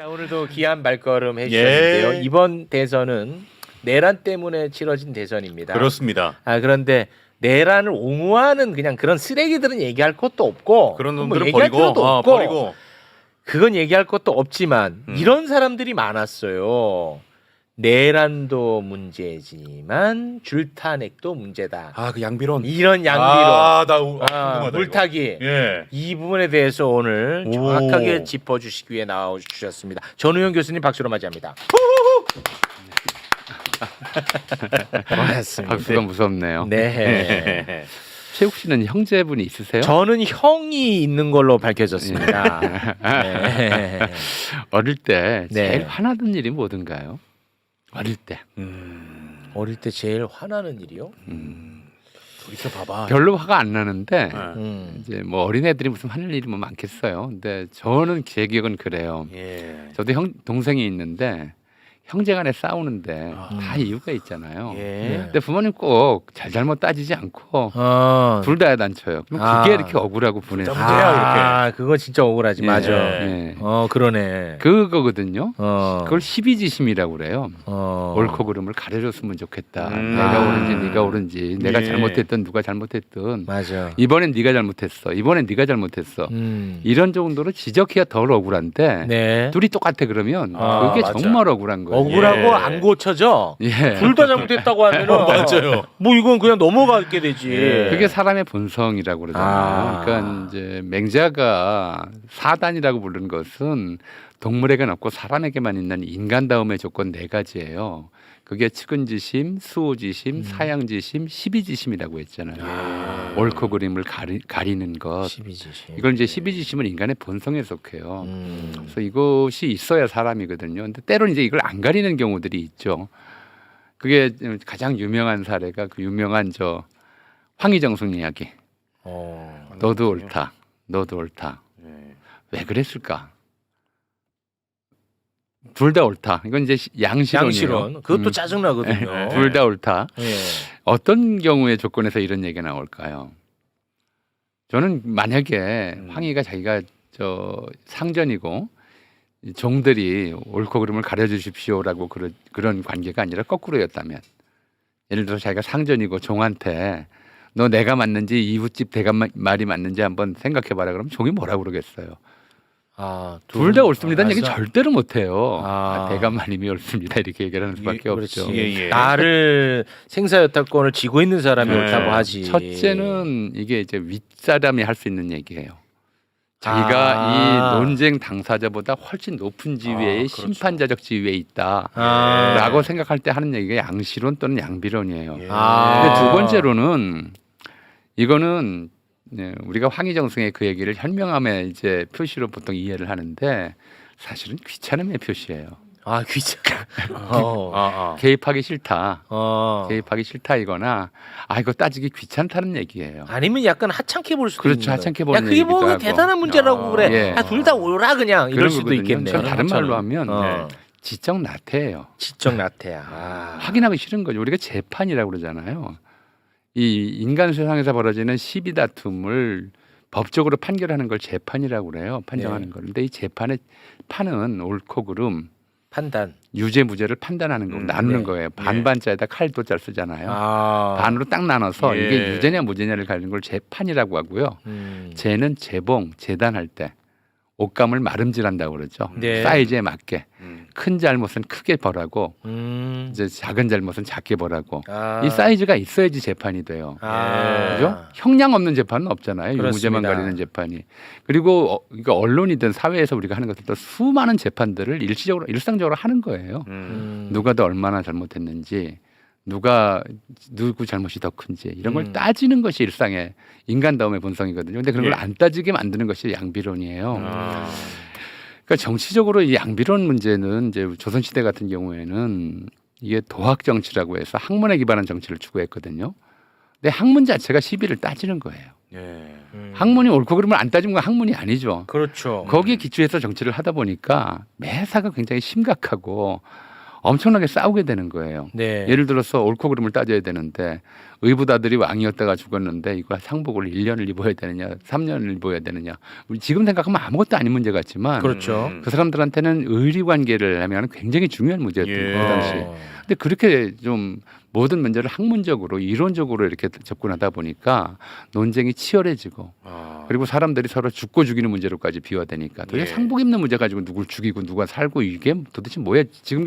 자, 오늘도 귀한 발걸음 해주셨는데요. 예. 이번 대선은 내란 때문에 치러진 대선입니다. 그렇습니다. 그런데 내란을 옹호하는 그냥 그런 쓰레기들은 얘기할 것도 없고 그런 뭐 놈들은 얘기할 버리고, 필요도 없고 버리고. 그건 얘기할 것도 없지만 이런 사람들이 많았어요. 내란도 문제지만 줄탄핵도 문제다. 그 양비론. 이런 양비로 나 궁금하다. 물타기 이거. 예. 이 부분에 대해서 오늘 오. 정확하게 짚어주시기 위해 나와주셨습니다. 전우영 교수님 박수로 맞이합니다. 고맙습니다. 박수가 무섭네요. 네. 최욱 씨는 형제분이 있으세요? 저는 형이 있는 걸로 밝혀졌습니다. 네. 어릴 때 네. 제일 화나던 일이 뭐든가요? 어릴 때. 어릴 때 제일 화나는 일이요? 돌이켜 봐봐. 별로 화가 안 나는데 음. 이제 뭐 어린애들이 무슨 화낼 일이 뭐 많겠어요. 근데 저는 제 기억은 그래요. 예. 저도 동생이 있는데 형제간에 싸우는데 다 이유가 있잖아요. 예. 근데 부모님 꼭 잘잘못 따지지 않고 둘 다 단쳐요. 그럼 그게 아. 이렇게 억울하고 분해서. 문제야, 그거 진짜 억울하지. 예. 맞아. 예. 그러네. 그거거든요. 어. 그걸 십이지심이라고 그래요. 옳고 그름을 가려줬으면 좋겠다. 내가 옳은지 네가 옳은지 내가 예. 잘못했든 누가 잘못했든 맞아. 이번엔 네가 잘못했어. 이번엔 네가 잘못했어. 이런 정도로 지적해야 덜 억울한데 네. 둘이 똑같아 그러면 아, 그게 맞아. 정말 억울한 거예요. 억울하고 예. 안 고쳐져. 예. 둘 다 잘못했다고 하면은 맞아요. 뭐 이건 그냥 넘어가게 되지. 예. 그게 사람의 본성이라고 그러잖아요. 아. 그러니까 이제 맹자가 사단이라고 부르는 것은 동물에게는 없고 사람에게만 있는 인간다움의 조건 네 가지예요. 그게 측은지심, 수호지심, 사양지심, 시비지심이라고 했잖아요. 옳고 그름을 가리는 것. 12지심. 이걸 이제 시비지심은 인간의 본성에 속해요. 그래서 이것이 있어야 사람이거든요. 근데 때로는 이제 이걸 안 가리는 경우들이 있죠. 그게 가장 유명한 사례가 그 유명한 저 황희정승 이야기. 너도 옳다. 너도 옳다. 예. 왜 그랬을까? 둘 다 옳다. 이건 이제 양시론이에요. 양실론. 그것도 짜증나거든요. 둘 다 옳다. 예. 어떤 경우의 조건에서 이런 얘기가 나올까요? 저는 만약에 황희가 자기가 저 상전이고 종들이 옳고 그름을 가려주십시오라고 그런 관계가 아니라 거꾸로였다면, 예를 들어서 자기가 상전이고 종한테 너 내가 맞는지 이웃집 대감 말이 맞는지 한번 생각해봐라 그러면 종이 뭐라고 그러겠어요? 둘 다 옳습니다는 얘기 절대로 못해요. 대감마님이 옳습니다 이렇게 얘기를 하는 수밖에 없죠. 예. 나를 생사여탈권을 쥐고 있는 사람이 네. 옳다고 하지. 첫째는 이게 이제 윗사람이 할 수 있는 얘기예요. 자기가 이 논쟁 당사자보다 훨씬 높은 지위에 그렇죠. 심판자적 지위에 있다라고 생각할 때 하는 얘기가 양시론 또는 양비론이에요. 예. 근데 두 번째로는 이거는 우리가 황희정승의 그 얘기를 현명함의 이제 표시로 보통 이해를 하는데 사실은 귀찮음의 표시예요. 귀찮아. 개입하기 싫다. 어. 개입하기 싫다이거나 이거 따지기 귀찮다는 얘기예요. 아니면 약간 하찮게 볼 수도 그렇죠. 있는 거예요. 하찮게 보는 야, 그게 뭐 얘기도 하고. 대단한 문제라고 그래. 예. 둘 다 옳아 그냥 이럴 그런 수도 거거든요. 있겠네. 전 다른 말로 하면 어. 지적 나태예요. 지적 나태야. 확인하기 싫은 거죠. 우리가 재판이라고 그러잖아요. 이 인간 세상에서 벌어지는 시비 다툼을 법적으로 판결하는 걸 재판이라고 그래요. 판정하는 걸. 근데 이 재판의 판은 옳고 그름, 판단. 유죄 무죄를 판단하는 거고 나누는 네. 거예요. 반반자에다 칼도 잘 쓰잖아요. 아. 반으로 딱 나눠서 예. 이게 유죄냐 무죄냐를 가리는 걸 재판이라고 하고요. 재는 재봉, 재단할 때 옷감을 마름질한다고 그러죠. 네. 사이즈에 맞게. 큰 잘못은 크게 벌하고 이제 작은 잘못은 작게 벌하고 이 사이즈가 있어야지 재판이 돼요. 그죠? 형량 없는 재판은 없잖아요. 그렇습니다. 유무죄만 가리는 재판이. 그리고 그러니까 언론이든 사회에서 우리가 하는 것들도 수많은 재판들을 일상적으로 하는 거예요. 누가 더 얼마나 잘못했는지, 누구 잘못이 더 큰지 이런 걸 따지는 것이 일상의 인간다움의 본성이거든요. 근데 그런 걸 안 따지게 만드는 것이 양비론이에요. 그러니까 정치적으로 이 양비론 문제는 이제 조선시대 같은 경우에는 이게 도학 정치라고 해서 학문에 기반한 정치를 추구했거든요. 근데 학문 자체가 시비를 따지는 거예요. 예. 학문이 옳고 그름을 안 따지는 건 학문이 아니죠. 그렇죠. 거기에 기초해서 정치를 하다 보니까 매사가 굉장히 심각하고 엄청나게 싸우게 되는 거예요. 네. 예를 들어서 옳고 그름을 따져야 되는데 의붓아들이 왕이었다가 죽었는데 이거 상복을 1년을 입어야 되느냐 3년을 입어야 되느냐 지금 생각하면 아무것도 아닌 문제 같지만 그렇죠. 그 사람들한테는 의리 관계를 하면 굉장히 중요한 문제였던 예. 그 당시. 근데 그렇게 좀 모든 문제를 학문적으로 이론적으로 이렇게 접근하다 보니까 논쟁이 치열해지고 그리고 사람들이 서로 죽고 죽이는 문제로까지 비화되니까 도대체 예. 상복 입는 문제 가지고 누굴 죽이고 누가 살고 이게 도대체 뭐야 지금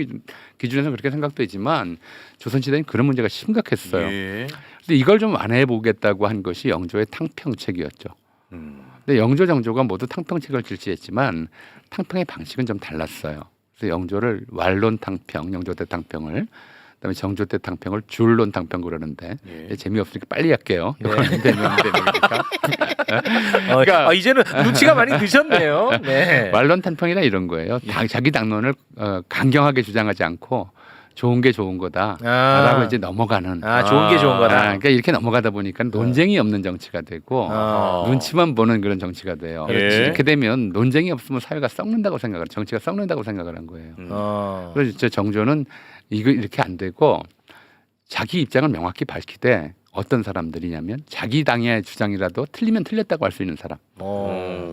기준에서 그렇게 생각되지만 조선시대는 그런 문제가 심각했어요. 예. 근데 이걸 좀 완화해 보겠다고 한 것이 영조의 탕평책이었죠. 근데 영조 정조가 모두 탕평책을 실시했지만 탕평의 방식은 좀 달랐어요. 그래서 영조를 완론 탕평, 영조 때 탕평을 그다음에 정조 때 탕평을 줄론 탕평 그러는데 예. 재미없으니까 빨리 할게요. 대명이니까. 그러니까 이제는 눈치가 많이 드셨네요. 네. 완론 탕평이라 이런 거예요. 자기 당론을 강경하게 주장하지 않고 좋은 게 좋은 거다라고 이제 넘어가는. 좋은 게 좋은 거다. 그러니까 이렇게 넘어가다 보니까 논쟁이 없는 정치가 되고 눈치만 보는 그런 정치가 돼요. 그렇지. 이렇게 되면 논쟁이 없으면 사회가 썩는다고 생각을, 정치가 썩는다고 생각을 한 거예요. 그래서 진짜 정조는 이거 이렇게 안 되고 자기 입장을 명확히 밝히되 어떤 사람들이냐면 자기 당의 주장이라도 틀리면 틀렸다고 할 수 있는 사람,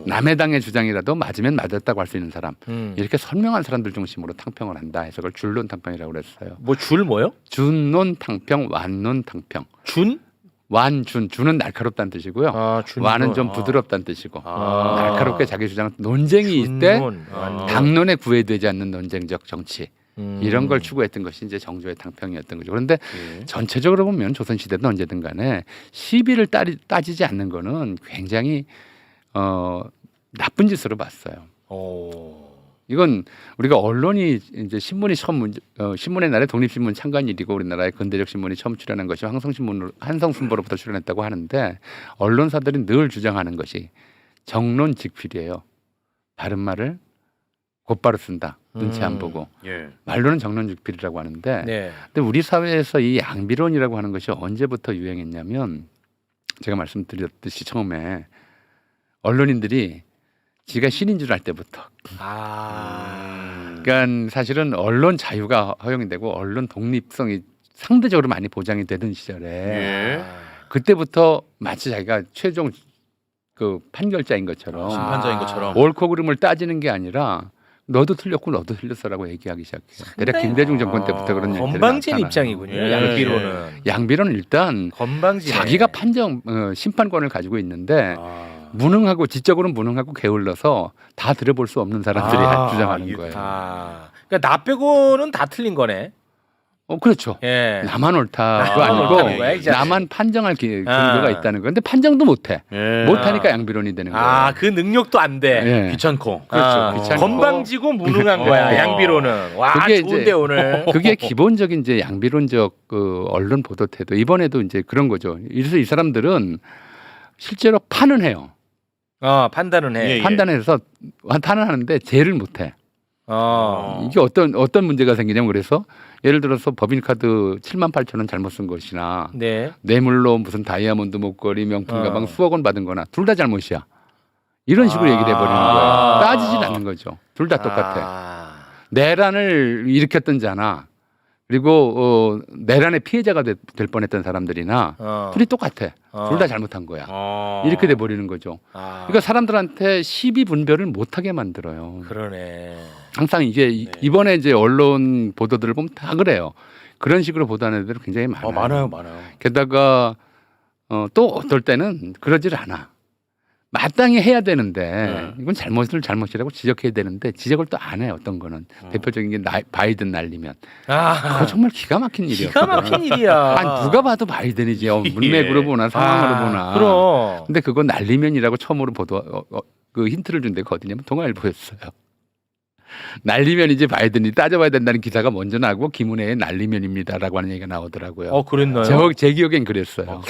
남의 당의 주장이라도 맞으면 맞았다고 할 수 있는 사람, 이렇게 선명한 사람들 중심으로 탕평을 한다 해서 그걸 줄론 탕평이라고 그랬어요. 뭐 줄 뭐요? 준론 탕평, 완론 탕평. 준? 완준, 준은 날카롭다는 뜻이고요. 준. 완은 좀 부드럽다는 뜻이고 날카롭게 자기 주장 논쟁이 있을 준론. 때 당론에 구애되지 않는 논쟁적 정치. 이런 걸 추구했던 것이 이제 정조의 탕평이었던 거죠. 그런데 전체적으로 보면 조선 시대든 언제든 간에 시비를 따지지 않는 거는 굉장히 나쁜 짓으로 봤어요. 이건 우리가 언론이 이제 신문이 처음 신문의 날에 독립신문 창간일이고 우리나라의 근대적 신문이 처음 출연한 것이 한성순보로부터 출연했다고 하는데 언론사들이 늘 주장하는 것이 정론직필이에요. 바른 말을 곧바로 쓴다. 눈치 안 보고. 예. 말로는 정론직필이라고 하는데 네. 근데 우리 사회에서 이 양비론이라고 하는 것이 언제부터 유행했냐면 제가 말씀드렸듯이 처음에 언론인들이 지가 신인 줄 알 때부터. 그러니까 사실은 언론 자유가 허용이 되고 언론 독립성이 상대적으로 많이 보장이 되던 시절에 예. 그때부터 마치 자기가 최종 그 판결자인 것처럼 심판자인 것처럼. 옳고 그름을 따지는 게 아니라 너도 틀렸고 너도 틀렸어라고 얘기하기 시작해요. 대략 김대중 정권 때부터 그런 얘기들이 건방진 나타나요. 입장이군요. 예. 양비론은. 양비론은 일단 건방진. 자기가 심판권을 가지고 있는데 무능하고 지적으로 무능하고 게을러서 다 들어볼 수 없는 사람들이 주장하는 이게 거예요. 그러니까 나 빼고는 다 틀린 거네. 그렇죠. 예. 나만 옳다도 옳다는 거야, 아니고 이제는. 나만 판정할 근거가 있다는 거예요. 근데 판정도 못해. 예. 못하니까 양비론이 되는 거예요. 그 능력도 안 돼. 예. 귀찮고. 그렇죠. 귀찮고. 건방지고 무능한 거야. 양비론은. 와, 그게 좋은데 이제- 오늘. 그게 기본적인 이제 양비론적 그 언론 보도 태도. 이번에도 이제 그런 거죠. 그래서 이 사람들은 실제로 판은 해요. 판단은 해. 예. 판단해서 판단을 하는데 죄를 못 해. 이게 어떤 문제가 생기냐면 그래서 예를 들어서 법인카드 78,000원 잘못 쓴 것이나 네. 뇌물로 무슨 다이아몬드 목걸이 명품 가방 수억 원 받은 거나 둘 다 잘못이야. 이런 식으로 얘기를 해버리는 거예요. 따지진 않는 거죠. 둘 다 똑같아. 내란을 일으켰던 자나 그리고 내란의 피해자가 될 뻔했던 사람들이나 둘이 똑같아. 둘 다 잘못한 거야. 이렇게 돼버리는 거죠. 그러니까 사람들한테 시비 분별을 못하게 만들어요. 그러네. 항상 이게 이번에 이제 언론 보도들을 보면 다 그래요. 그런 식으로 보도하는 애들이 굉장히 많아요. 많아요. 게다가 또 어떨 때는 그러질 않아. 마땅히 해야 되는데 이건 잘못이라고 지적해야 되는데 지적을 또 안 해요. 어떤 거는 대표적인 게 바이든 날리면 그거 정말 기가 막힌 일이었거든. 기가 막힌 일이야. 아니, 누가 봐도 바이든이지. 문맥으로 보나 상황으로 보나. 그럼. 근데 그거 날리면이라고 처음으로 그 힌트를 준 데가 어디냐면 동아일보였어요. 날리면이지 바이든이 따져봐야 된다는 기사가 먼저 나고 김은혜의 날리면입니다라고 하는 얘기가 나오더라고요. 그랬나요? 제 기억엔 그랬어요.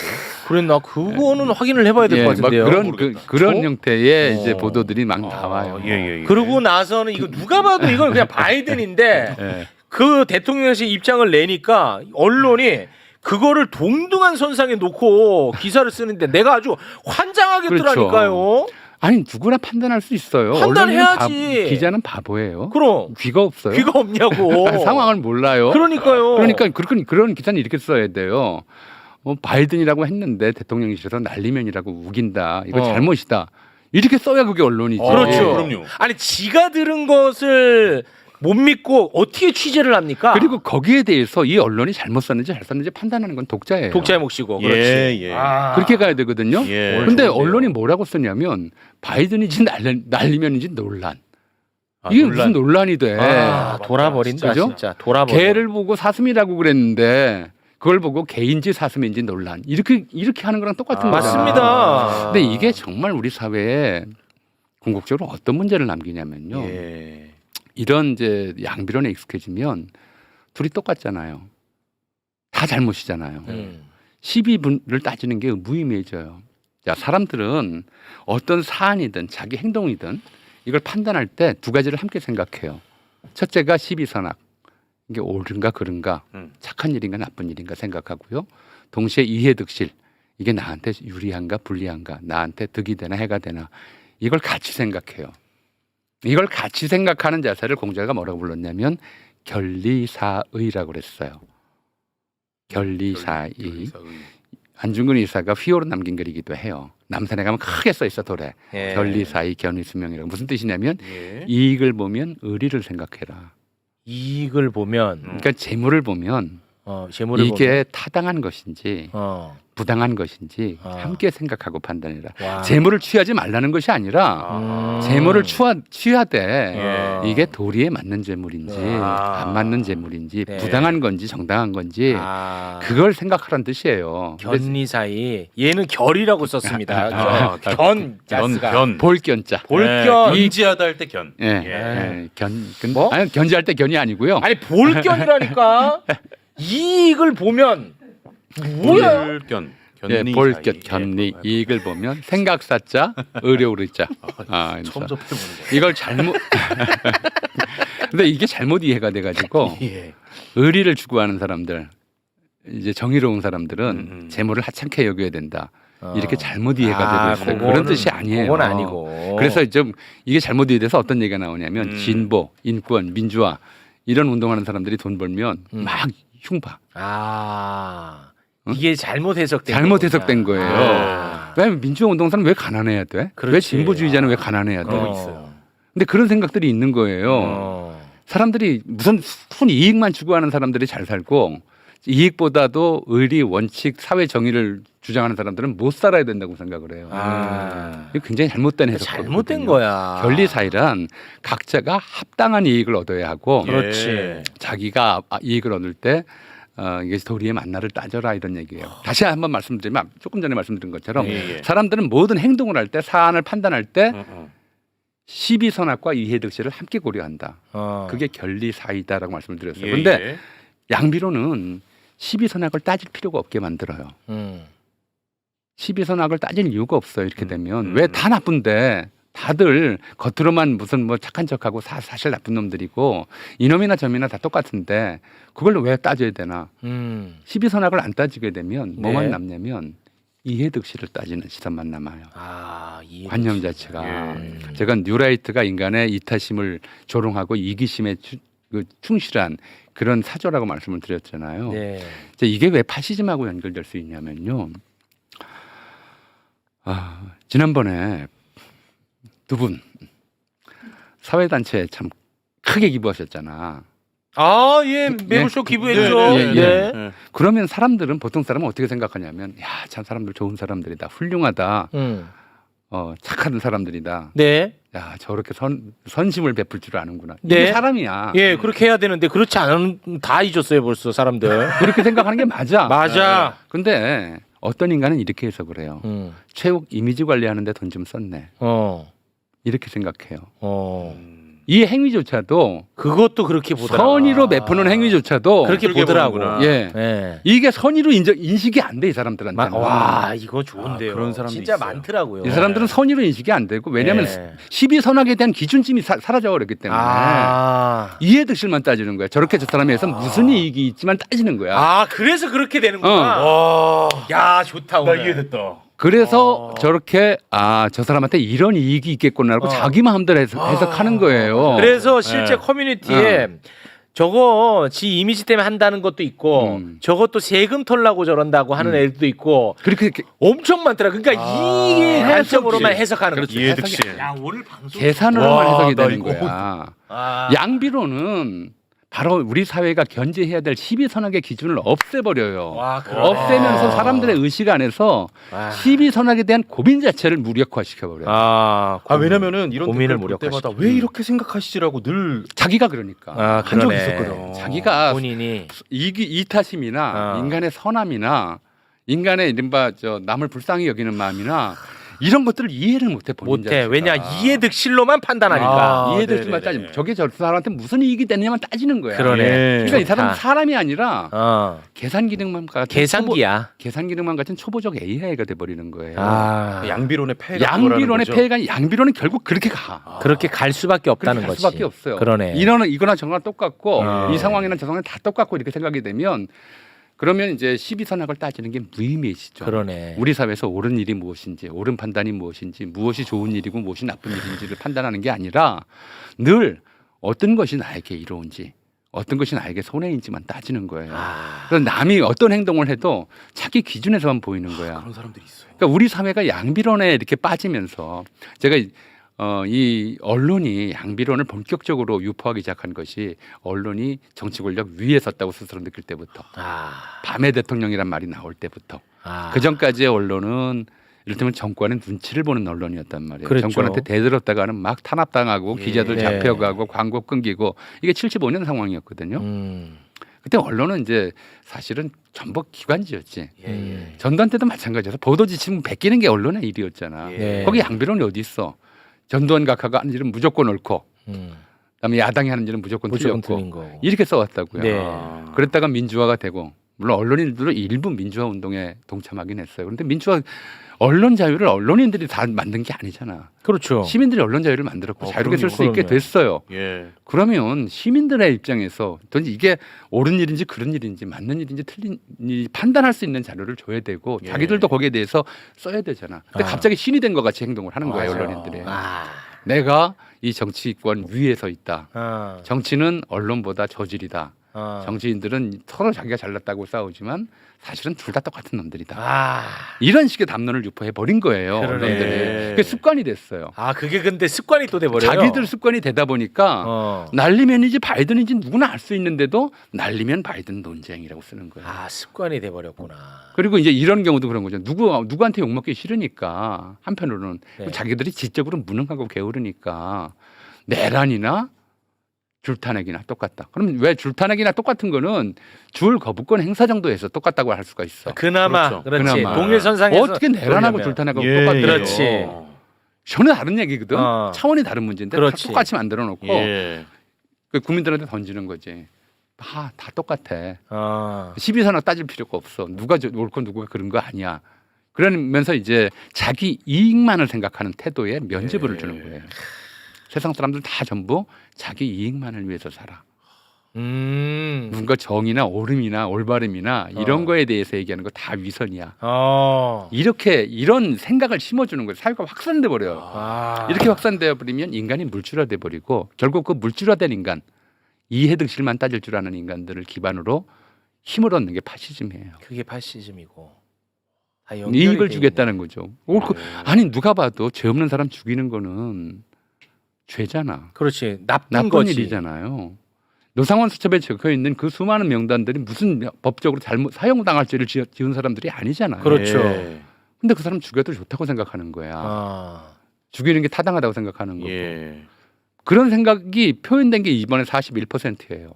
그랬나? 그거는 확인을 해봐야 될 것 막 같은데요. 그런 형태의 이제 보도들이 막 나와요. 예. 그러고 나서는 이거 누가 봐도 이건 그냥 바이든인데 예. 그 대통령실 입장을 내니까 언론이 그거를 동등한 선상에 놓고 기사를 쓰는데 내가 아주 환장하겠더라니까요. 아니 누구나 판단할 수 있어요. 판단해야지. 언론인 기자는 바보예요. 그럼 귀가 없어요. 귀가 없냐고. 상황을 몰라요. 그러니까요. 그러니까 그런 기사는 이렇게 써야 돼요. 바이든이라고 했는데 대통령실에서 날리면이라고 우긴다. 이거 잘못이다. 이렇게 써야 그게 언론이지. 그렇죠. 그럼요. 아니 지가 들은 것을 못 믿고 어떻게 취재를 합니까? 그리고 거기에 대해서 이 언론이 잘못 썼는지 잘 썼는지 판단하는 건 독자예요. 독자의 몫이고. 그렇지. 예. 아. 그렇게 가야 되거든요. 예. 근데 좋은데요. 언론이 뭐라고 썼냐면 바이든인지 날리면인지 논란. 이게 논란. 무슨 논란이 돼. 아, 돌아버린다 그죠? 진짜. 돌아버려. 개를 보고 사슴이라고 그랬는데 그걸 보고 개인지 사슴인지 논란. 이렇게 하는 거랑 똑같은 거잖아. 맞습니다. 근데 이게 정말 우리 사회에 궁극적으로 어떤 문제를 남기냐면요. 예. 이런 이제 양비론에 익숙해지면 둘이 똑같잖아요. 다 잘못이잖아요. 12분을 따지는 게 무의미해져요. 자, 사람들은 어떤 사안이든 자기 행동이든 이걸 판단할 때 두 가지를 함께 생각해요. 첫째가 시비선악. 이게 옳은가 그른가, 착한 일인가 나쁜 일인가 생각하고요. 동시에 이해득실. 이게 나한테 유리한가 불리한가, 나한테 득이 되나 해가 되나. 이걸 같이 생각해요. 이걸 같이 생각하는 자세를 공자가 뭐라고 불렀냐면 결리사의라고 그랬어요. 결리사의. 안중근 의사가 휘호로 남긴 글이기도 해요. 남산에 가면 크게 써 있어 돌에. 예. 결리사의 견의수명이라고. 무슨 뜻이냐면 예. 이익을 보면 의리를 생각해라. 이익을 보면 그러니까 재물을 보면 재물을 이게 타당한 것인지 보면. 부당한 것인지 아. 함께 생각하고 판단해라. 와. 재물을 취하지 말라는 것이 아니라 재물을 취하되 예. 이게 도리에 맞는 재물인지 아. 안 맞는 재물인지 네. 부당한 건지 정당한 건지 그걸 생각하라는 뜻이에요. 근데 견리사이 얘는 결이라고 썼습니다. 아, 견 자스가 견. 볼견자. 볼견. 인지하다 할 때 견. 예. 예. 예. 뭐? 아니, 견지할 때 견이 아니고요. 아니 볼견이라니까 이익을 보면 뭐야? 견. 예, 견리 볼견, 사이. 견리 예. 이익을 보면 생각사자, 의료의자. 처음 접해보는 거. 이걸 잘못. 근데 이게 잘못 이해가 돼가지고 예. 의리를 추구하는 사람들, 이제 정의로운 사람들은 재물을 하찮게 여겨야 된다. 이렇게 잘못 이해가 되고 있어요. 그런 뜻이 아니에요. 그건 아니고. 그래서 좀 이게 잘못 이해돼서 어떤 얘기가 나오냐면 진보, 인권, 민주화 이런 운동하는 사람들이 돈 벌면 막 흉파. 이게 잘못 해석된 잘못 거구나. 해석된 거예요. 아. 왜 민주화 운동사는 왜 가난해야 돼? 왜 그렇지. 진보주의자는 왜 가난해야 돼? 있어요. 근데 그런 생각들이 있는 거예요. 사람들이 무슨 순 이익만 추구하는 사람들이 잘 살고 이익보다도 의리, 원칙, 사회 정의를 주장하는 사람들은 못 살아야 된다고 생각을 해요. 이거 굉장히 잘못된 해석이거든요. 잘못된 거야. 견리사이란 각자가 합당한 이익을 얻어야 하고 그렇지. 예. 자기가 이익을 얻을 때 이게 도리의 만나를 따져라 이런 얘기예요. 다시 한번 말씀드리면 조금 전에 말씀드린 것처럼 예. 사람들은 모든 행동을 할 때 사안을 판단할 때 시비선악과 이해득실을 함께 고려한다. 그게 견리사이다라고 말씀을 드렸어요. 그런데 양비론은 시비선악을 따질 필요가 없게 만들어요. 시비선악을 따질 이유가 없어요. 이렇게 되면 왜 다 나쁜데 다들 겉으로만 무슨 뭐 착한 척하고 사실 나쁜 놈들이고 이놈이나 저놈이나 다 똑같은데 그걸 왜 따져야 되나? 시비선악을 안 따지게 되면 뭐만 네. 남냐면 이해득실을 따지는 시선만 남아요. 이해득실. 관념 자체가. 예. 제가 뉴라이트가 인간의 이타심을 조롱하고 이기심에 충실한 그런 사조라고 말씀을 드렸잖아요. 네. 이제 이게 왜 파시즘하고 연결될 수 있냐면요. 지난번에 두 분 사회단체에 참 크게 기부하셨잖아. 예, 매불쇼 기부했죠. 예, 예. 네. 그러면 사람들은 보통 사람은 어떻게 생각하냐면 야, 참 사람들 좋은 사람들이다. 훌륭하다. 착한 사람들이다. 네. 야, 저렇게 선심을 베풀 줄 아는구나. 네. 이게 사람이야. 예, 그렇게 해야 되는데 그렇지 않은 다 잊었어요, 벌써 사람들. 그렇게 생각하는 게 맞아. 맞아. 근데 어떤 인간은 이렇게 해석을 해요. 최욱 이미지 관리하는데 돈 좀 썼네. 이렇게 생각해요. 이 행위조차도 그것도 그렇게 보더라. 선의로 베푸는 행위조차도 그렇게 보더라고. 보는구나. 예. 예. 이게 선의로 인식이 안 돼 이 사람들한테는. 와, 이거 좋은데요. 그런 사람도 진짜 있어요. 많더라고요. 이 사람들은 선의로 인식이 안 되고 왜냐하면 예. 시비선악에 대한 기준점이 사라져 버렸기 때문에 이해득실만 따지는 거야. 저렇게 저 사람에 의해서 무슨 이익이 있지만 따지는 거야. 그래서 그렇게 되는구나. 야, 좋다 나 오늘. 이해됐다. 그래서 저렇게 저 사람한테 이런 이익이 있겠구나라고 자기 마음대로 해석하는 거예요. 그래서 실제 네. 커뮤니티에 저거 지 이미지 때문에 한다는 것도 있고 저것도 세금 털라고 저런다고 하는 애들도 있고 그렇게 엄청 많더라. 그러니까 이 관점으로만 해석하는 거지. 이해득실. 야 오늘 방송 계산으로만 해석이 나 되는 이거 거야. 아. 양비론은 바로 우리 사회가 견제해야 될 시비선악의 기준을 없애버려요. 와, 그러네. 없애면서 사람들의 의식 안에서 아. 시비선악에 대한 고민 자체를 무력화시켜버려요. 왜냐면은 이런 고민을 댓글 볼 때마다 무력화시키고. 왜 이렇게 생각하시지라고 늘 자기가 그러니까. 한 적이 있었거든. 자기가 본인이 이타심이나 어. 인간의 선함이나 인간의 이른바 남을 불쌍히 여기는 마음이나 이런 것들을 이해를 못해 본인 못해. 자체가. 왜냐 이해득실로만 판단하니까. 이해될 수만 네네네. 따지면 저게 저 사람한테 무슨 이익이 되느냐만 따지는 거야. 그러네. 그러니까 이 사람은 좋다. 사람이 아니라 계산 기능만 같은 계산기야. 계산 기능만 같은 초보적 AI가 돼 버리는 거예요. 양비론의 폐해가 양비론의 그거라는 거죠? 폐해가 양비론은 결국 그렇게 가. 그렇게 갈 수밖에 없다는 그렇게 갈 거지. 수밖에 없어요. 그러네. 이거는 이거나 저거나 똑같고 어. 이 상황이나 저 상황이 다 똑같고 이렇게 생각이 되면 그러면 이제 시비선악을 따지는 게 무의미해지죠. 그러네. 우리 사회에서 옳은 일이 무엇인지, 옳은 판단이 무엇인지, 무엇이 좋은 일이고 무엇이 나쁜 일인지를 판단하는 게 아니라 늘 어떤 것이 나에게 이로운지, 어떤 것이 나에게 손해인지만 따지는 거예요. 그래서 남이 어떤 행동을 해도 자기 기준에서만 보이는 거야. 그런 사람들이 있어요. 그러니까 우리 사회가 양비론에 이렇게 빠지면서 제가 이 언론이 양비론을 본격적으로 유포하기 시작한 것이 언론이 정치 권력 위에 섰다고 스스로 느낄 때부터 밤의 대통령이란 말이 나올 때부터 그 전까지의 언론은 이를테면 정권의 눈치를 보는 언론이었단 말이에요. 그렇죠. 정권한테 대들었다가는 막 탄압당하고 기자들 예. 잡혀가고 광고 끊기고 이게 75년 상황이었거든요. 그때 언론은 이제 사실은 전복 기관지였지. 전두환 때도 마찬가지여서 보도 지침 베끼는 게 언론의 일이었잖아. 예. 거기 양비론이 어디 있어? 전두환 각하가 하는 일은 무조건 옳고, 그다음에 야당이 하는 일은 무조건 무조건 틀렸고 틀린 거고. 이렇게 써왔다고요. 네. 그랬다가 민주화가 되고 물론 언론인들도 일부 민주화 운동에 동참하긴 했어요. 그런데 민주화 언론 자유를 언론인들이 다 만든 게 아니잖아. 그렇지. 시민들이 언론 자유를 만들었고 자유롭게 쓸 수 그럼요. 있게 됐어요. 예. 그러면 시민들의 입장에서 이게 옳은 일인지 그런 일인지 맞는 일인지 틀린 일인지 판단할 수 있는 자료를 줘야 되고 예. 자기들도 거기에 대해서 써야 되잖아. 근데 갑자기 신이 된 것 같이 행동을 하는 거예요. 맞아요. 언론인들이. 아. 내가 이 정치권 위에 서 있다. 정치는 언론보다 저질이다. 정치인들은 서로 자기가 잘났다고 싸우지만 사실은 둘 다 똑같은 놈들이다. 이런 식의 담론을 유포해 버린 거예요. 그러네. 언론들이. 그게 습관이 됐어요. 그게 근데 습관이 또 돼버려요. 자기들 습관이 되다 보니까 날리면이지 바이든인지 누구나 알 수 있는데도 날리면 바이든 논쟁이라고 쓰는 거예요. 습관이 돼버렸구나. 그리고 이제 이런 경우도 그런 거죠. 누구한테 욕먹기 싫으니까 한편으로는 네. 자기들이 지적으로 무능하고 게으르니까 내란이나 줄타내기나 똑같다. 그러면 왜 줄타내기나 똑같은 거는 줄 거부권 행사 정도에서 똑같다고 할 수가 있어. 그나마 그렇죠. 그렇지. 그나마. 동일선상에서 어떻게 내란하고 그러려면. 줄타내기하고 예, 똑같아요. 그렇지. 전혀 다른 얘기거든. 차원이 다른 문제인데 다 그렇지. 똑같이 만들어 놓고 예. 그 국민들한테 던지는 거지. 다 똑같아. 어. 시비선악 따질 필요가 없어. 누가 옳고 누가 그런 거 아니야. 그러면서 이제 자기 이익만을 생각하는 태도에 면죄부를 주는 거예요. 세상 사람들 다 전부 자기 이익만을 위해서 살아. 누군가 정의나 옳음이나 올바름이나 이런 거에 대해서 얘기하는 거 다 위선이야. 이렇게 이런 생각을 심어주는 거예요. 사회가 확산돼 버려요. 이렇게 확산되어 버리면 인간이 물질화돼 버리고 결국 그 물질화된 인간, 이해득실만 따질 줄 아는 인간들을 기반으로 힘을 얻는 게 파시즘이에요. 그게 파시즘이고. 이익을 주겠다는 거죠. 아니 누가 봐도 죄 없는 사람 죽이는 거는 죄잖아. 그렇지. 나쁜 나쁜 거지. 일이잖아요. 노상원 수첩에 적혀 있는 그 수많은 명단들이 무슨 법적으로 잘못 사용당할 죄를 지은 사람들이 아니잖아요. 그렇죠. 근데 그 사람 죽여도 좋다고 생각하는 거야. 죽이는 게 타당하다고 생각하는 거고. 예. 그런 생각이 표현된 게 이번에 41%예요.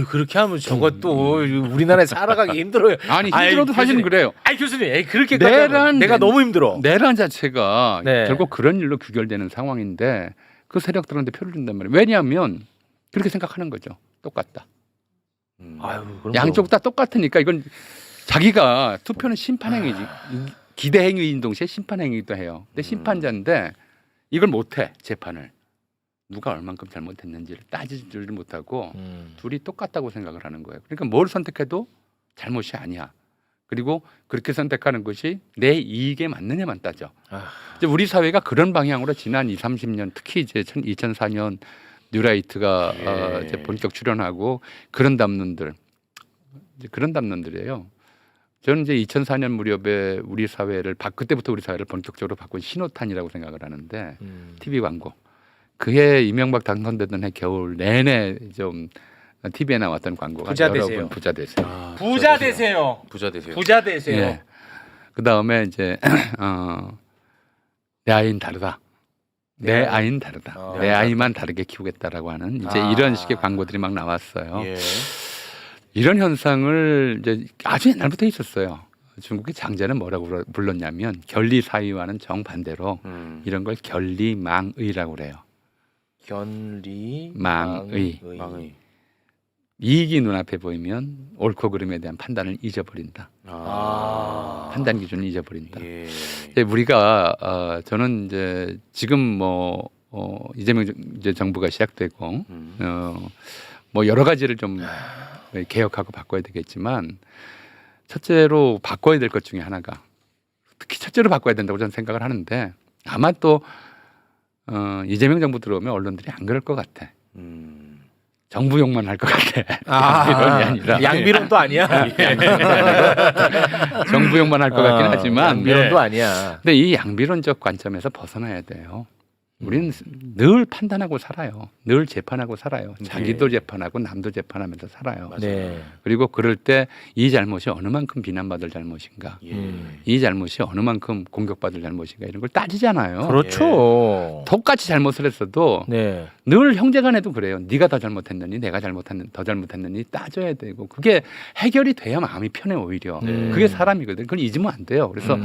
그렇게 하면 저것도 우리나라에 살아가기 힘들어요. 아니 힘들어도 사실은 그래요. 교수님, 그렇게 내가 너무 힘들어. 내란 자체가 네. 결국 그런 일로 규결되는 상황인데 그 세력들한테 표를 준단 말이에요. 왜냐하면 그렇게 생각하는 거죠. 똑같다. 그럼 양쪽 다 똑같으니까 이건 자기가 투표는 심판행위지. 기대행위인 동시에 심판행위도 해요. 근데 심판자인데 이걸 못해 재판을. 누가 얼만큼 잘못했는지를 따지지를 못하고 둘이 똑같다고 생각을 하는 거예요. 그러니까 뭘 선택해도 잘못이 아니야. 그리고 그렇게 선택하는 것이 내 이익에 맞느냐만 따져. 아. 이제 우리 사회가 그런 방향으로 지난 2, 30년 특히 이제 2004년 뉴라이트가 예. 이제 본격 출연하고 그런 담론들 이제 그런 담론들이에요. 저는 이제 2004년 무렵에 우리 사회를 그때부터 우리 사회를 본격적으로 바꾼 신호탄이라고 생각을 하는데 TV 광고. 그해 이명박 당선되던 해 겨울 내내 좀 TV에 나왔던 광고가 부자 여러분 되세요. 부자 되세요. 아, 부자 되세요. 부자 되세요. 부자 되세요. 예. 그 다음에 이제 내 아이는 다르다. 내 아이는 다르다. 내 아이만 다르게 키우겠다라고 하는 이제 이런 식의 광고들이 막 나왔어요. 예. 이런 현상을 이제 아주 옛날부터 있었어요. 중국의 장제는 뭐라고 불렀냐면 견리사의와는 정반대로 이런 걸 견리망의라고 그래요. 견리 망의. 망의. 이익이 눈앞에 보이면 옳고 그름에 대한 판단을 잊어버린다. 아. 판단 기준을 잊어버린다. 예. 이제 우리가 저는 이제 지금 뭐 이재명 이제 정부가 시작되고 뭐 여러 가지를 좀 개혁하고 바꿔야 되겠지만 첫째로 바꿔야 될 것 중에 하나가 특히 첫째로 바꿔야 된다고 저는 생각을 하는데 아마 또 이재명 정부 들어오면 언론들이 안 그럴 것 같아. 정부용만 할 것 같아. 양비론이 아니라 양비론도 아니야. 정부용만 할 것 같긴 하지만 양비론도 아니야. 근데 이 양비론적 관점에서 벗어나야 돼요. 우리는 늘 판단하고 살아요. 늘 재판하고 살아요. 자기도 재판하고 남도 재판하면서 살아요. 네. 그리고 그럴 때 이 잘못이 어느 만큼 비난받을 잘못인가, 이 잘못이 어느 만큼 공격받을 잘못인가 이런 걸 따지잖아요. 그렇죠. 똑같이 잘못을 했어도 네. 늘 형제간에도 그래요. 네가 더 잘못했느니 내가 더 잘못했느니 따져야 되고 그게 해결이 돼야 마음이 편해 오히려. 그게 사람이거든. 그걸 잊으면 안 돼요. 그래서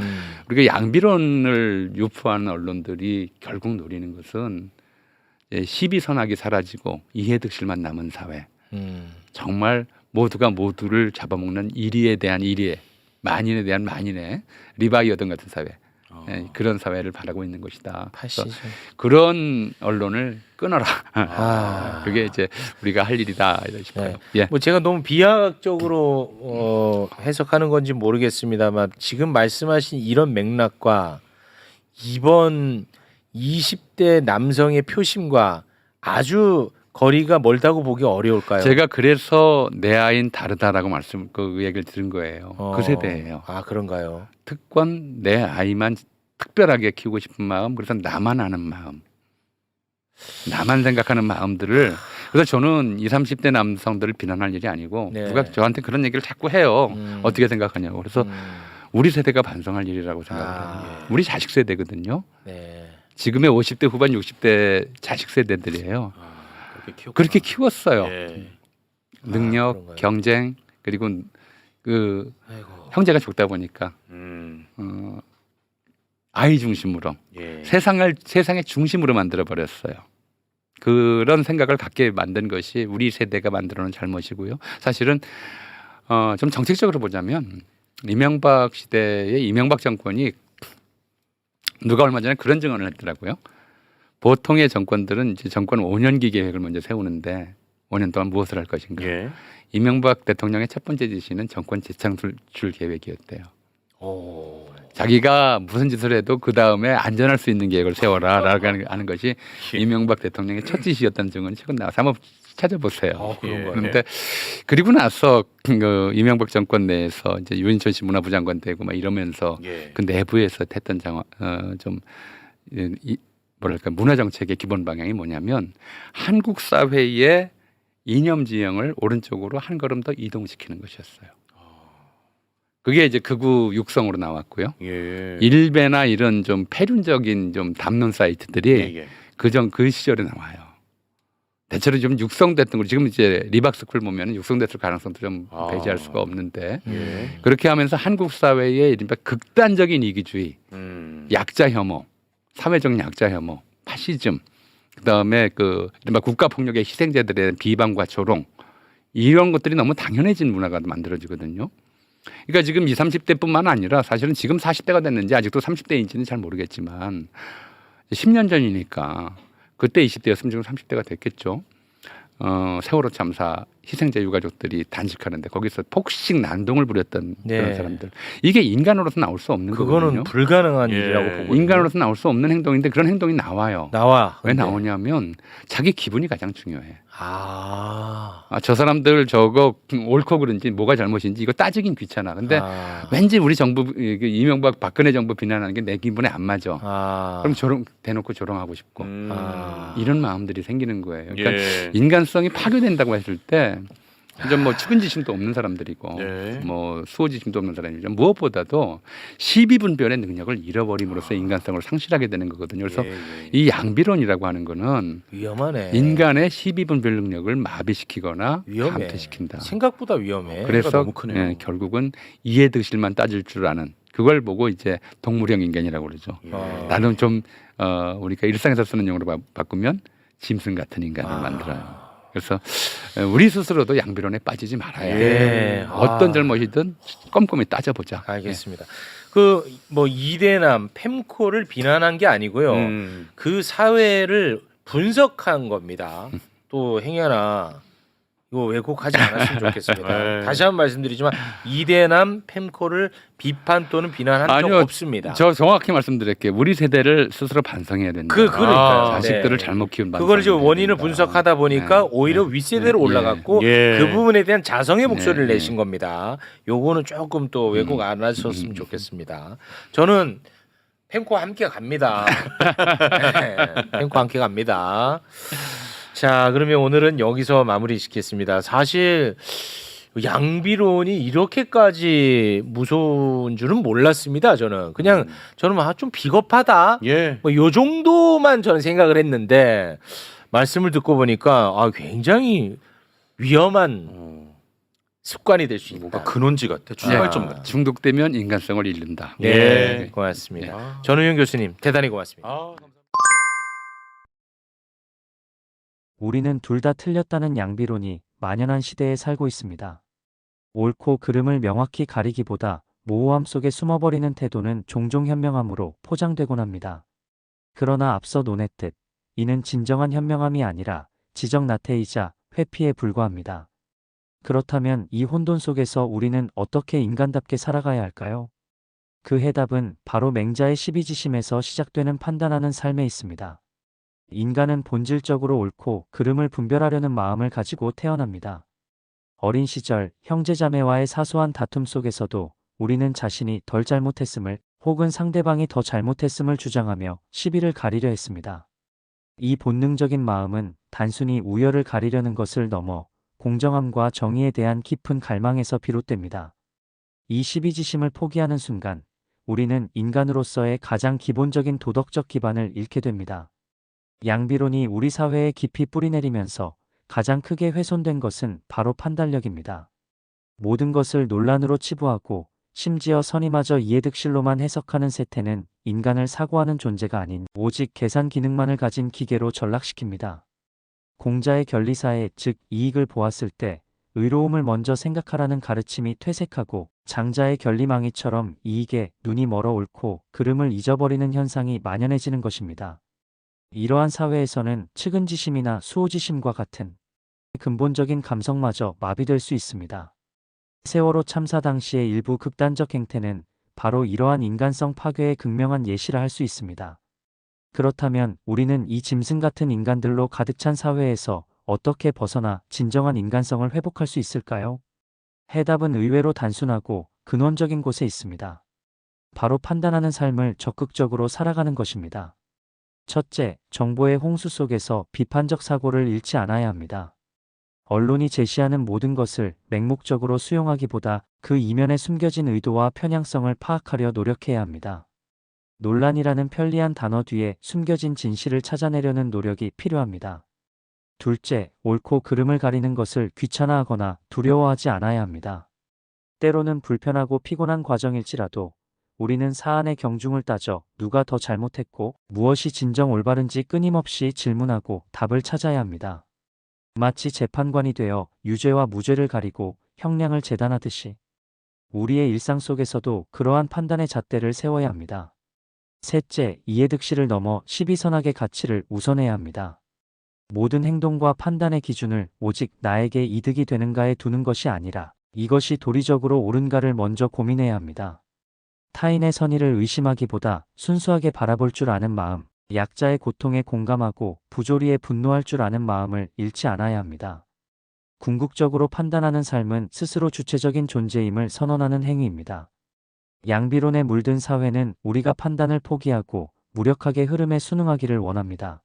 우리가 양비론을 유포하는 언론들이 결국 노리는 것은 시비선악이 사라지고 이해득실만 남은 사회. 정말 모두가 모두를 잡아먹는 일의에 대한 일의에, 만인에 대한 만인의 리바이어든 같은 사회. 그런 사회를 바라고 있는 것이다. 그래서 그런 언론을 끊어라. 그게 이제 우리가 할 일이다 싶어요. 네. 예. 뭐 제가 너무 비하학적으로 해석하는 건지 모르겠습니다만 지금 말씀하신 이런 맥락과 이번 20대 남성의 표심과 아주 거리가 멀다고 보기 어려울까요? 제가 그래서 내 아이는 다르다라고 그 얘기를 들은 거예요. 그 세대예요. 아 그런가요? 특권 내 아이만 특별하게 키우고 싶은 마음, 그래서 나만 아는 마음, 나만 생각하는 마음들을 그래서 저는 20, 30대 남성들을 비난할 일이 아니고 네. 누가 저한테 그런 얘기를 자꾸 해요. 어떻게 생각하냐고. 그래서 우리 세대가 반성할 일이라고 생각해요. 우리 자식 세대거든요. 네. 지금의 50대 후반 60대 자식 세대들이에요. 그렇게 키웠어요. 예. 능력, 그런가요? 경쟁 그리고 그 아이고. 형제가 적다 보니까 아이 중심으로 예. 세상의 중심으로 만들어 버렸어요. 그런 생각을 갖게 만든 것이 우리 세대가 만들어놓은 잘못이고요. 사실은 좀 정책적으로 보자면 이명박 시대의 이명박 정권이 누가 얼마 전에 그런 증언을 했더라고요. 보통의 정권들은 이제 정권 5년기 계획을 먼저 세우는데 5년 동안 무엇을 할 것인가. 예. 이명박 대통령의 첫 번째 지시는 정권 재창출 계획이었대요. 오. 자기가 무슨 짓을 해도 그 다음에 안전할 수 있는 계획을 세워라라고 하는 것이 이명박 대통령의 첫 지시였다는 증언이 최근 나와서 한번 찾아보세요. 그런가요? 그런데 그리고 나서 그 이명박 정권 내에서 이제 유인천 씨 문화부 장관 되고 막 이러면서 그 내부에서 했던 뭐랄까 문화 정책의 기본 방향이 뭐냐면 한국 사회의 이념 지형을 오른쪽으로 한 걸음 더 이동시키는 것이었어요. 그게 이제 극우 육성으로 나왔고요. 예. 일베나 이런 좀 패륜적인 좀 담론 사이트들이 예. 그 시절에 나와요. 대체로 좀 육성됐던 거 지금 이제 리박스쿨 보면 육성됐을 가능성도 좀 배제할 수가 없는데 예. 그렇게 하면서 한국 사회의 이른바 극단적인 이기주의, 약자 혐오, 사회적 약자 혐오, 파시즘, 그다음에 그 이른바 국가 폭력의 희생자들에 대한 비방과 조롱 이런 것들이 너무 당연해진 문화가 만들어지거든요. 그러니까 지금 20, 30대뿐만 아니라 사실은 지금 40대가 됐는지 아직도 30대인지는 잘 모르겠지만 10년 전이니까 그때 20대였으면 지금 30대가 됐겠죠. 세월호 참사 희생자 유가족들이 단식하는데 거기서 폭식 난동을 부렸던 네. 그런 사람들. 이게 인간으로서 나올 수 없는 그거는 거거든요. 불가능한 예. 일이라고 보고 인간으로서 나올 수 없는 행동인데 그런 행동이 나와요. 나와. 왜 근데. 나오냐면 자기 기분이 가장 중요해. 아. 저 사람들 저거 옳고 그른지 뭐가 잘못인지 이거 따지긴 귀찮아. 근데 왠지 우리 정부 이명박 박근혜 정부 비난하는 게 내 기분에 안 맞아. 그럼 대놓고 조롱하고 싶고 이런 마음들이 생기는 거예요. 그러니까 예. 인간성이 파괴된다고 했을 때 이제 뭐 측은지심도 없는 사람들이고 네. 뭐 수호지심도 없는 사람이죠. 무엇보다도 시비분별의 능력을 잃어버림으로써 인간성을 상실하게 되는 거거든요. 그래서 예. 이 양비론이라고 하는 거는 위험하네. 인간의 시비분별 능력을 마비시키거나 위험해. 감퇴시킨다. 생각보다 위험해. 그래서 너무 크네요. 결국은 이해득실만 따질 줄 아는 그걸 보고 이제 동물형 인간이라고 그러죠. 예. 나는 좀 우리가 일상에서 쓰는 용어로 바꾸면 짐승 같은 인간을 만들어요. 그래서 우리 스스로도 양비론에 빠지지 말아야 예. 해. 어떤 잘못이든 꼼꼼히 따져보자. 알겠습니다. 그 뭐 이대남 펜코를 비난한 게 아니고요. 그 사회를 분석한 겁니다. 또 행여나 이거 왜곡하지 않았으면 좋겠습니다. 네. 다시 한번 말씀드리지만 이대남 펜코를 비판 또는 비난한 적 아니요. 없습니다. 저 정확히 말씀드릴게요. 우리 세대를 스스로 반성해야 된다. 그러니까요. 자식들을 네. 잘못 키운 반성. 그걸 지금 원인을 분석하다 보니까 네. 오히려 윗세대로 네. 올라갔고 예. 그 부분에 대한 자성의 목소리를 네. 내신 겁니다. 요거는 조금 또 왜곡 안 하셨으면 좋겠습니다. 저는 펜코 함께 갑니다. 네, 펜코 함께 갑니다. 자, 그러면 오늘은 여기서 마무리 짓겠습니다. 사실 양비론이 이렇게까지 무서운 줄은 몰랐습니다. 저는 그냥 저는 좀 비겁하다. 예. 뭐 요 정도만 저는 생각을 했는데 말씀을 듣고 보니까 굉장히 위험한 습관이 될 수 있다. 뭔가 근원지 같아. 출발점 같아. 중독되면 인간성을 잃는다. 네, 예. 고맙습니다. 전우영 교수님 대단히 고맙습니다. 우리는 둘 다 틀렸다는 양비론이 만연한 시대에 살고 있습니다. 옳고 그름을 명확히 가리기보다 모호함 속에 숨어버리는 태도는 종종 현명함으로 포장되곤 합니다. 그러나 앞서 논했듯 이는 진정한 현명함이 아니라 지적나태이자 회피에 불과합니다. 그렇다면 이 혼돈 속에서 우리는 어떻게 인간답게 살아가야 할까요? 그 해답은 바로 맹자의 십이지심에서 시작되는 판단하는 삶에 있습니다. 인간은 본질적으로 옳고 그름을 분별하려는 마음을 가지고 태어납니다. 어린 시절 형제자매와의 사소한 다툼 속에서도 우리는 자신이 덜 잘못했음을 혹은 상대방이 더 잘못했음을 주장하며 시비를 가리려 했습니다. 이 본능적인 마음은 단순히 우열을 가리려는 것을 넘어 공정함과 정의에 대한 깊은 갈망에서 비롯됩니다. 이 십이지심을 포기하는 순간 우리는 인간으로서의 가장 기본적인 도덕적 기반을 잃게 됩니다. 양비론이 우리 사회에 깊이 뿌리내리면서 가장 크게 훼손된 것은 바로 판단력입니다. 모든 것을 논란으로 치부하고 심지어 선의마저 이해득실로만 해석하는 세태는 인간을 사고하는 존재가 아닌 오직 계산 기능만을 가진 기계로 전락시킵니다. 공자의 견리사에 즉 이익을 보았을 때 의로움을 먼저 생각하라는 가르침이 퇴색하고 장자의 견리망이처럼 이익에 눈이 멀어 옳고 그름을 잊어버리는 현상이 만연해지는 것입니다. 이러한 사회에서는 측은지심이나 수호지심과 같은 근본적인 감성마저 마비될 수 있습니다. 세월호 참사 당시의 일부 극단적 행태는 바로 이러한 인간성 파괴의 극명한 예시라 할 수 있습니다. 그렇다면 우리는 이 짐승 같은 인간들로 가득 찬 사회에서 어떻게 벗어나 진정한 인간성을 회복할 수 있을까요? 해답은 의외로 단순하고 근원적인 곳에 있습니다. 바로 판단하는 삶을 적극적으로 살아가는 것입니다. 첫째, 정보의 홍수 속에서 비판적 사고를 잃지 않아야 합니다. 언론이 제시하는 모든 것을 맹목적으로 수용하기보다 그 이면에 숨겨진 의도와 편향성을 파악하려 노력해야 합니다. 논란이라는 편리한 단어 뒤에 숨겨진 진실을 찾아내려는 노력이 필요합니다. 둘째, 옳고 그름을 가리는 것을 귀찮아하거나 두려워하지 않아야 합니다. 때로는 불편하고 피곤한 과정일지라도 우리는 사안의 경중을 따져 누가 더 잘못했고 무엇이 진정 올바른지 끊임없이 질문하고 답을 찾아야 합니다. 마치 재판관이 되어 유죄와 무죄를 가리고 형량을 재단하듯이 우리의 일상 속에서도 그러한 판단의 잣대를 세워야 합니다. 셋째, 이해득실을 넘어 시비선악의 가치를 우선해야 합니다. 모든 행동과 판단의 기준을 오직 나에게 이득이 되는가에 두는 것이 아니라 이것이 도리적으로 옳은가를 먼저 고민해야 합니다. 타인의 선의를 의심하기보다 순수하게 바라볼 줄 아는 마음, 약자의 고통에 공감하고 부조리에 분노할 줄 아는 마음을 잃지 않아야 합니다. 궁극적으로 판단하는 삶은 스스로 주체적인 존재임을 선언하는 행위입니다. 양비론에 물든 사회는 우리가 판단을 포기하고 무력하게 흐름에 순응하기를 원합니다.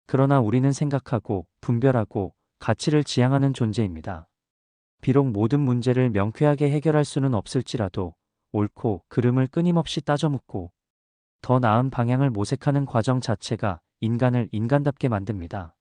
그러나 우리는 생각하고 분별하고 가치를 지향하는 존재입니다. 비록 모든 문제를 명쾌하게 해결할 수는 없을지라도 옳고 그름을 끊임없이 따져묻고 더 나은 방향을 모색하는 과정 자체가 인간을 인간답게 만듭니다.